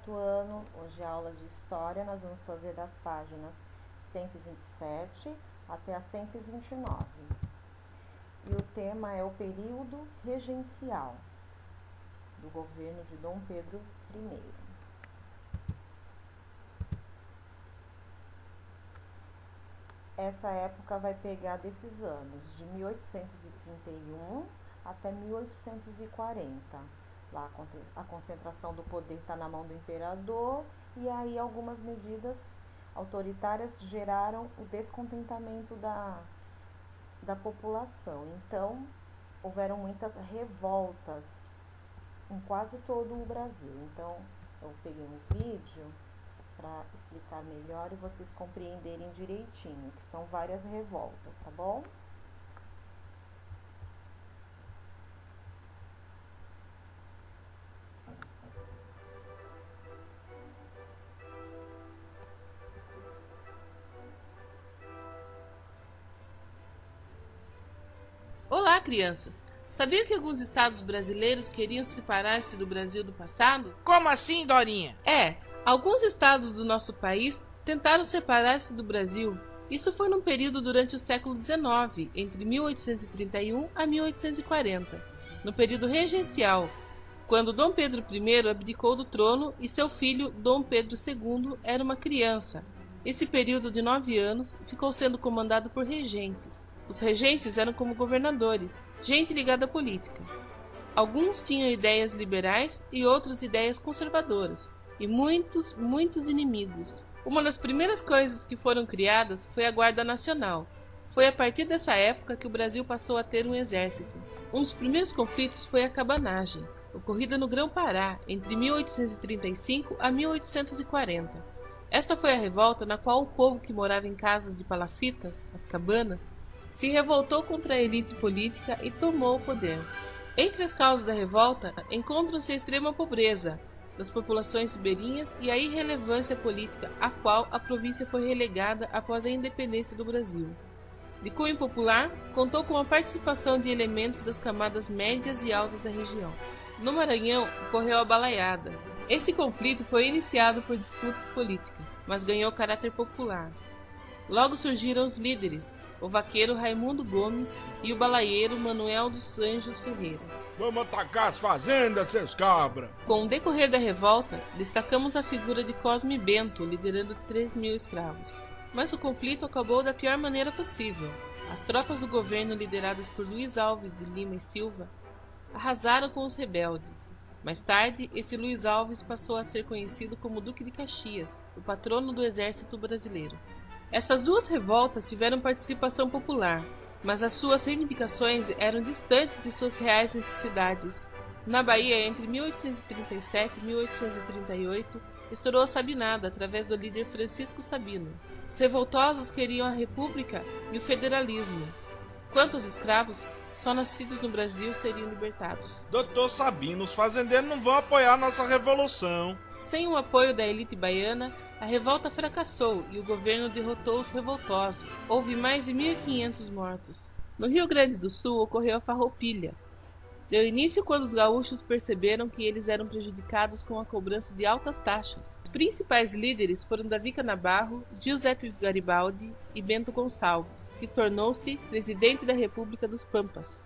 quarto ano. Hoje a aula de História nós vamos fazer das páginas 127 até a 129. E o tema é o período regencial do governo de Dom Pedro I. Essa época vai pegar desses anos, de 1831 até 1840. Lá a concentração do poder está na mão do imperador, e aí algumas medidas autoritárias geraram o descontentamento da população. Então, houveram muitas revoltas em quase todo o Brasil. Então, eu peguei um vídeo para explicar melhor e vocês compreenderem direitinho, que são várias revoltas, tá bom? Olá, crianças! Sabiam que alguns estados brasileiros queriam separar-se do Brasil do passado? Como assim, Dorinha? Alguns estados do nosso país tentaram separar-se do Brasil. Isso foi num período durante o século XIX, entre 1831 a 1840, no período regencial, quando Dom Pedro I abdicou do trono e seu filho, Dom Pedro II, era uma criança. Esse período de 9 anos ficou sendo comandado por regentes. Os regentes eram como governadores, gente ligada à política. Alguns tinham ideias liberais e outros ideias conservadoras, e muitos inimigos. Uma das primeiras coisas que foram criadas foi a Guarda Nacional. Foi a partir dessa época que o Brasil passou a ter um exército. Um dos primeiros conflitos foi a cabanagem, ocorrida no Grão-Pará, entre 1835 a 1840. Esta foi a revolta na qual o povo que morava em casas de palafitas, as cabanas, se revoltou contra a elite política e tomou o poder. Entre as causas da revolta encontram-se a extrema pobreza das populações ribeirinhas e a irrelevância política a qual a província foi relegada após a independência do Brasil. De cunho popular, contou com a participação de elementos das camadas médias e altas da região. No Maranhão, ocorreu a balaiada. Esse conflito foi iniciado por disputas políticas, mas ganhou caráter popular. Logo surgiram os líderes, o vaqueiro Raimundo Gomes e o balaieiro Manuel dos Anjos Ferreira. Vamos atacar as fazendas, seus cabras! Com o decorrer da revolta, destacamos a figura de Cosme Bento, liderando 3.000 escravos. Mas o conflito acabou da pior maneira possível. As tropas do governo, lideradas por Luiz Alves de Lima e Silva, arrasaram com os rebeldes. Mais tarde, esse Luiz Alves passou a ser conhecido como Duque de Caxias, o patrono do exército brasileiro. Essas duas revoltas tiveram participação popular, mas as suas reivindicações eram distantes de suas reais necessidades. Na Bahia, entre 1837 e 1838, estourou a Sabinada através do líder Francisco Sabino. Os revoltosos queriam a república e o federalismo. Quanto aos escravos, só nascidos no Brasil seriam libertados. Doutor Sabino, os fazendeiros não vão apoiar nossa revolução. Sem o apoio da elite baiana, a revolta fracassou e o governo derrotou os revoltosos. Houve mais de 1.500 mortos. No Rio Grande do Sul ocorreu a Farroupilha. Deu início quando os gaúchos perceberam que eles eram prejudicados com a cobrança de altas taxas. Os principais líderes foram Davi Canabarro, Giuseppe Garibaldi e Bento Gonçalves, que tornou-se presidente da República dos Pampas.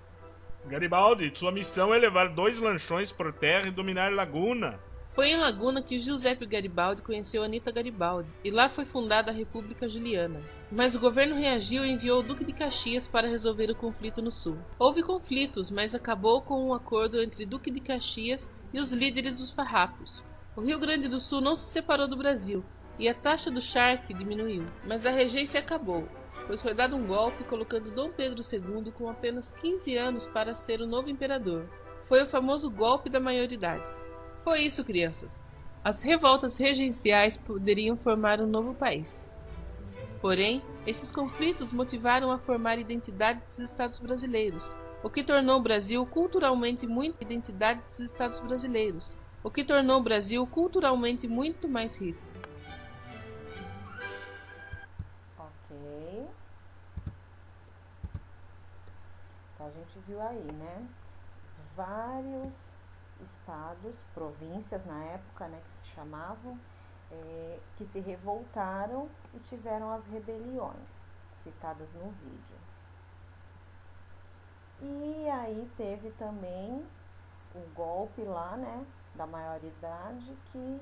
Garibaldi, sua missão é levar 2 lanchões por terra e dominar Laguna. Foi em Laguna que Giuseppe Garibaldi conheceu Anita Garibaldi, e lá foi fundada a República Juliana. Mas o governo reagiu e enviou o Duque de Caxias para resolver o conflito no sul. Houve conflitos, mas acabou com um acordo entre Duque de Caxias e os líderes dos farrapos. O Rio Grande do Sul não se separou do Brasil, e a taxa do charque diminuiu, mas a regência acabou, pois foi dado um golpe colocando Dom Pedro II com apenas 15 anos para ser o novo imperador. Foi o famoso golpe da maioridade. Foi isso, crianças. As revoltas regenciais poderiam formar um novo país. Porém, esses conflitos motivaram a formar a identidade dos Estados brasileiros, o que tornou o Brasil culturalmente muito identidade dos Estados brasileiros, o que tornou o Brasil culturalmente muito mais rico. Ok. Então a gente viu aí, né? Os vários estados, províncias na época, né, que se chamavam, que se revoltaram e tiveram as rebeliões citadas no vídeo. E aí teve também o golpe lá, né, da maioridade, que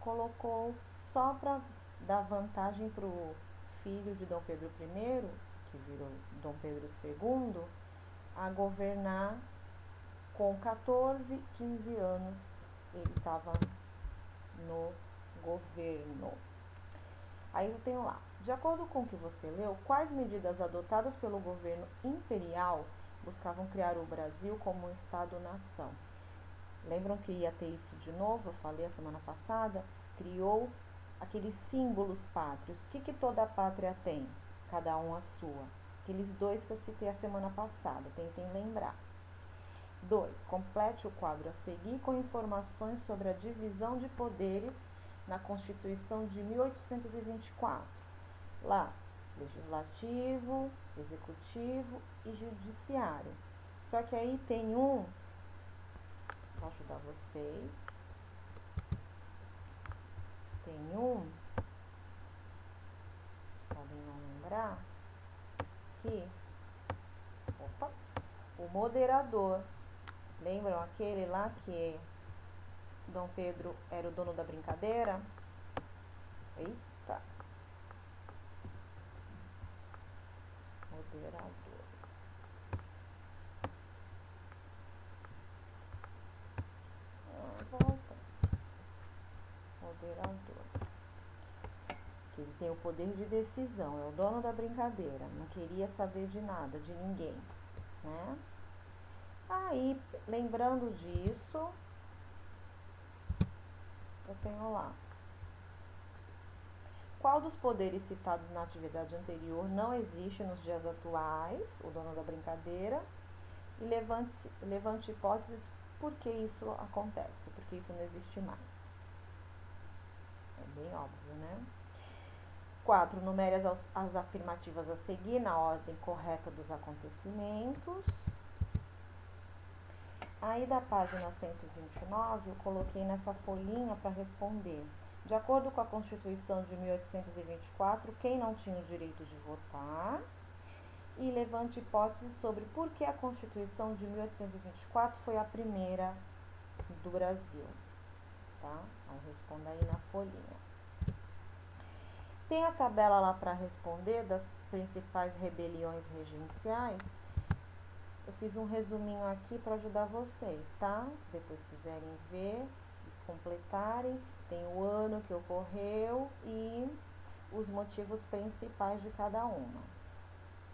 colocou só para dar vantagem para o filho de Dom Pedro I, que virou Dom Pedro II, a governar com 14, 15 anos. Ele estava no governo. Aí eu tenho lá, de acordo com o que você leu, quais medidas adotadas pelo governo imperial buscavam criar o Brasil como um Estado-nação? Lembram que ia ter isso de novo? Eu falei a semana passada. Criou aqueles símbolos pátrios. O que toda pátria tem? Cada um a sua. Aqueles dois que eu citei a semana passada. Tentem lembrar. 2. Complete o quadro a seguir com informações sobre a divisão de poderes na Constituição de 1824. Lá, legislativo, executivo e judiciário. Só que aí tem um, vou ajudar vocês, tem um, vocês podem não lembrar, que, o moderador. Lembram aquele lá que Dom Pedro era o dono da brincadeira? Eita! Moderador. Volta. Moderador. Que ele tem o poder de decisão, é o dono da brincadeira. Não queria saber de nada, de ninguém, né? Aí, lembrando disso, eu tenho lá. Qual dos poderes citados na atividade anterior não existe nos dias atuais, o dono da brincadeira? E levante hipóteses por que isso acontece, porque isso não existe mais. É bem óbvio, né? 4. Numere as afirmativas a seguir na ordem correta dos acontecimentos. Aí da página 129, eu coloquei nessa folhinha para responder. De acordo com a Constituição de 1824, quem não tinha o direito de votar? E levante hipóteses sobre por que a Constituição de 1824 foi a primeira do Brasil. Tá? Aí responda aí na folhinha. Tem a tabela lá para responder das principais rebeliões regenciais. Eu fiz um resuminho aqui para ajudar vocês, tá? Se depois quiserem ver e completarem, tem o ano que ocorreu e os motivos principais de cada uma.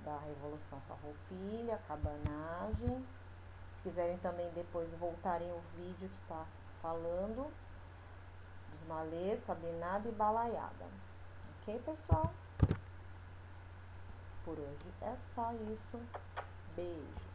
Da Revolução Farroupilha, cabanagem. Se quiserem também depois voltarem o vídeo que está falando dos malês, sabinada e balaiada. Ok, pessoal? Por hoje é só isso. Beijo.